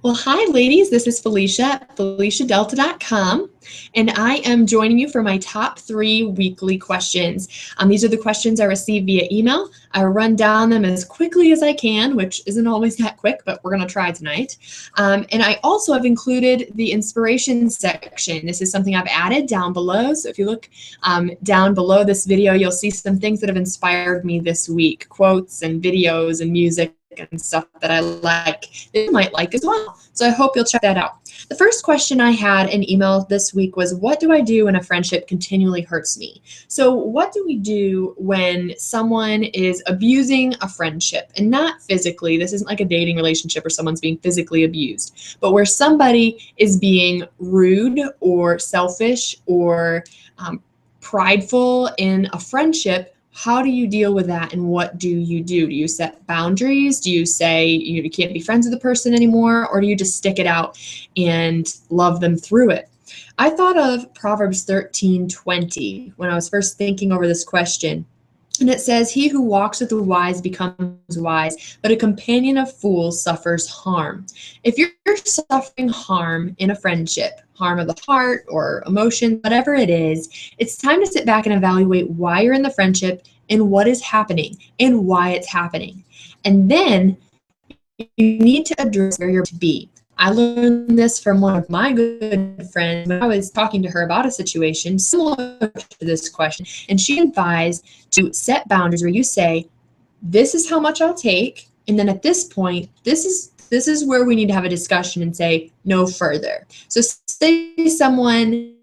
Well, hi, ladies. This is Felicia at FeliciaDelta.com, and I am joining you for my top 3 weekly questions. These are the questions I receive via email. I run down them as quickly as I can, which isn't always that quick, but we're going to try tonight. And I also have included the inspiration section. This is something I've added down below. So if you look down below this video, you'll see some things that have inspired me this week, quotes and videos and music and stuff that I like that you might like as well. So I hope you'll check that out. The first question I had in email this week was, what do I do when a friendship continually hurts me? So what do we do when someone is abusing a friendship? And not physically, this isn't like a dating relationship where someone's being physically abused, but where somebody is being rude or selfish or prideful in a friendship. How do you deal with that, and what do you do? Do you set boundaries? Do you say you can't be friends with the person anymore, or do you just stick it out and love them through it? I thought of Proverbs 13:20 when I was first thinking over this question. And it says, "He who walks with the wise becomes wise, but a companion of fools suffers harm." If you're suffering harm in a friendship, harm of the heart or emotion, whatever it is, it's time to sit back and evaluate why you're in the friendship and what is happening and why it's happening. And then you need to address where you're to be. I learned this from one of my good friends when I was talking to her about a situation similar to this question, and she advised to set boundaries where you say, this is how much I'll take, and then at this point, this is where we need to have a discussion and say no further. So say someone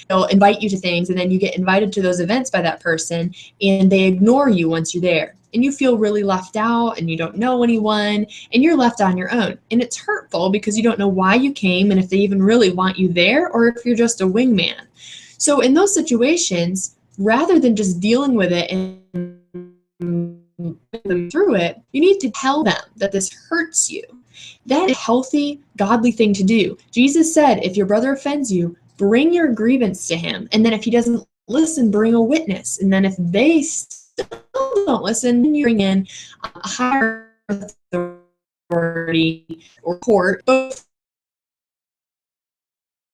will invite you to things, and then you get invited to those events by that person, and they ignore you once you're there. And you feel really left out, and you don't know anyone, and you're left on your own. And it's hurtful because you don't know why you came and if they even really want you there or if you're just a wingman. So in those situations, rather than just dealing with it and them through it, you need to tell them that this hurts you. That is a healthy, godly thing to do. Jesus said, if your brother offends you, bring your grievance to him. And then if he doesn't listen, bring a witness. And then if they still don't listen, then you bring in a higher authority or court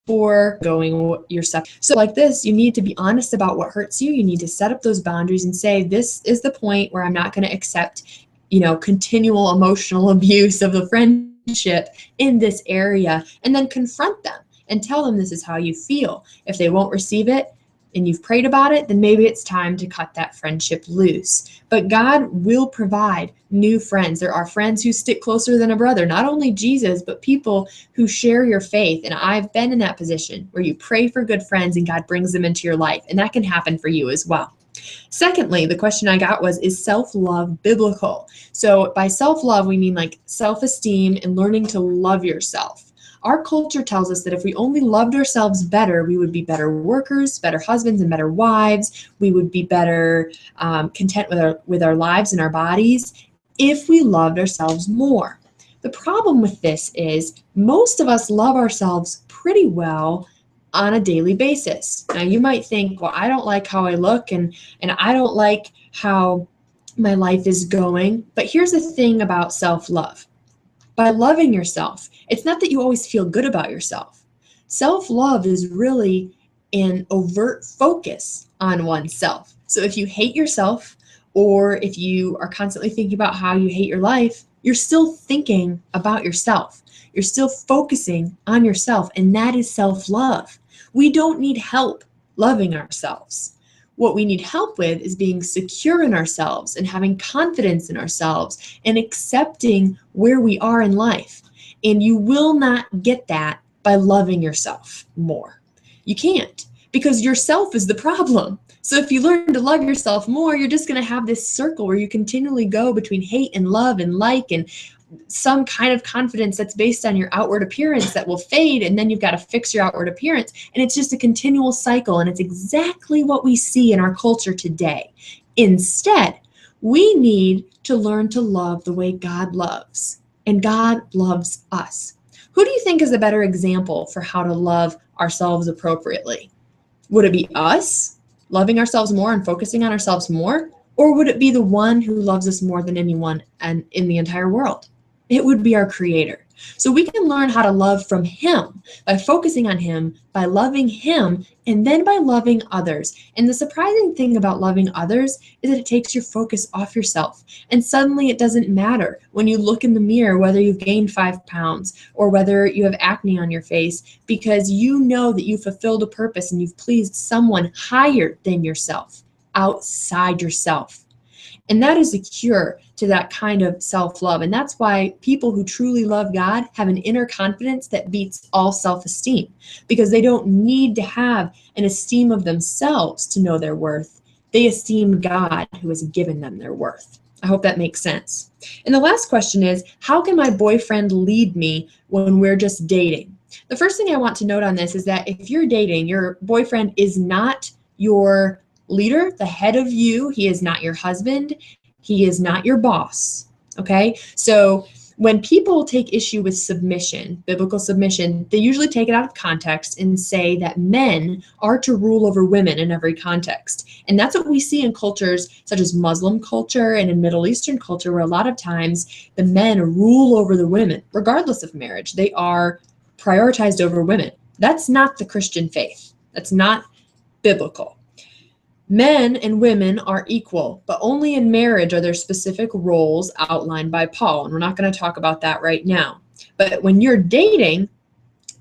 before going yourself. So like this, you need to be honest about what hurts you. You need to set up those boundaries and say, this is the point where I'm not going to accept, continual emotional abuse of the friendship in this area, and then confront them and tell them this is how you feel. If they won't receive it, and you've prayed about it, then maybe it's time to cut that friendship loose. But God will provide new friends. There are friends who stick closer than a brother, not only Jesus, but people who share your faith. And I've been in that position where you pray for good friends and God brings them into your life. And that can happen for you as well. Secondly, the question I got was, is self-love biblical? So by self-love, we mean like self-esteem and learning to love yourself. Our culture tells us that if we only loved ourselves better, we would be better workers, better husbands, and better wives. We would be better content with our lives and our bodies if we loved ourselves more. The problem with this is most of us love ourselves pretty well on a daily basis. Now, you might think, well, I don't like how I look, and I don't like how my life is going. But here's the thing about self-love. By loving yourself, it's not that you always feel good about yourself. Self-love is really an overt focus on oneself. So if you hate yourself, or if you are constantly thinking about how you hate your life, you're still thinking about yourself. You're still focusing on yourself, and that is self-love. We don't need help loving ourselves. What we need help with is being secure in ourselves and having confidence in ourselves and accepting where we are in life. And you will not get that by loving yourself more. You can't, because yourself is the problem. So if you learn to love yourself more, you're just going to have this circle where you continually go between hate and love and like and some kind of confidence that's based on your outward appearance that will fade, and then you've got to fix your outward appearance. And it's just a continual cycle, and it's exactly what we see in our culture today. Instead, we need to learn to love the way God loves, and God loves us. Who do you think is a better example for how to love ourselves appropriately? Would it be us loving ourselves more and focusing on ourselves more? Or would it be the one who loves us more than anyone and in the entire world? It would be our Creator. So we can learn how to love from Him by focusing on Him, by loving Him, and then by loving others. And the surprising thing about loving others is that it takes your focus off yourself. And suddenly it doesn't matter when you look in the mirror whether you've gained 5 pounds or whether you have acne on your face, because you know that you fulfilled a purpose and you've pleased someone higher than yourself, outside yourself. And that is the cure to that kind of self-love. And that's why people who truly love God have an inner confidence that beats all self-esteem, because they don't need to have an esteem of themselves to know their worth. They esteem God who has given them their worth. I hope that makes sense. And the last question is, how can my boyfriend lead me when we're just dating? The first thing I want to note on this is that if you're dating, your boyfriend is not your leader, the head of you. He is not your husband. He is not your boss. Okay? So when people take issue with submission, biblical submission, they usually take it out of context and say that men are to rule over women in every context. And that's what we see in cultures such as Muslim culture and in Middle Eastern culture, where a lot of times the men rule over the women, regardless of marriage. They are prioritized over women. That's not the Christian faith. That's not biblical. Men and women are equal, but only in marriage are there specific roles outlined by Paul, and we're not going to talk about that right now. But when you're dating,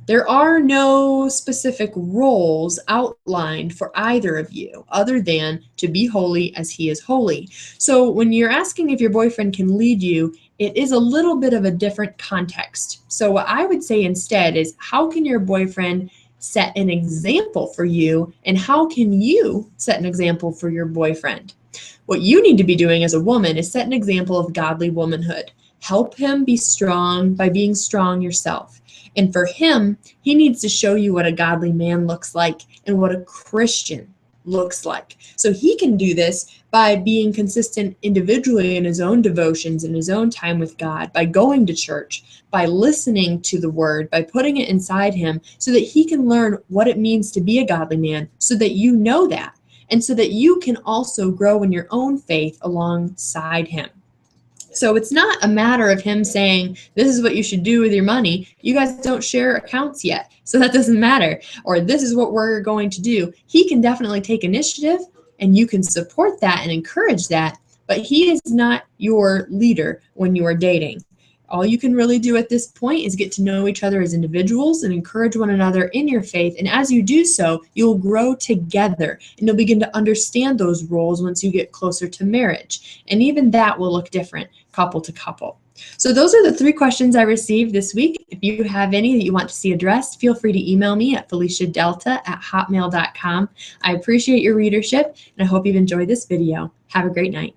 there are no specific roles outlined for either of you other than to be holy as He is holy. So when you're asking if your boyfriend can lead you, it is a little bit of a different context. So what I would say instead is, how can your boyfriend set an example for you, and how can you set an example for your boyfriend? What you need to be doing as a woman is set an example of godly womanhood. Help him be strong by being strong yourself. And for him, he needs to show you what a godly man looks like and what a Christian looks like. So he can do this by being consistent individually in his own devotions, in his own time with God, by going to church, by listening to the word, by putting it inside him so that he can learn what it means to be a godly man, so that you know that, and so that you can also grow in your own faith alongside him. So it's not a matter of him saying, this is what you should do with your money. You guys don't share accounts yet, so that doesn't matter. Or this is what we're going to do. He can definitely take initiative, and you can support that and encourage that, but he is not your leader when you are dating. All you can really do at this point is get to know each other as individuals and encourage one another in your faith. And as you do so, you'll grow together and you'll begin to understand those roles once you get closer to marriage. And even that will look different couple to couple. So those are the 3 questions I received this week. If you have any that you want to see addressed, feel free to email me at FeliciaDelta@hotmail.com. I appreciate your readership, and I hope you've enjoyed this video. Have a great night.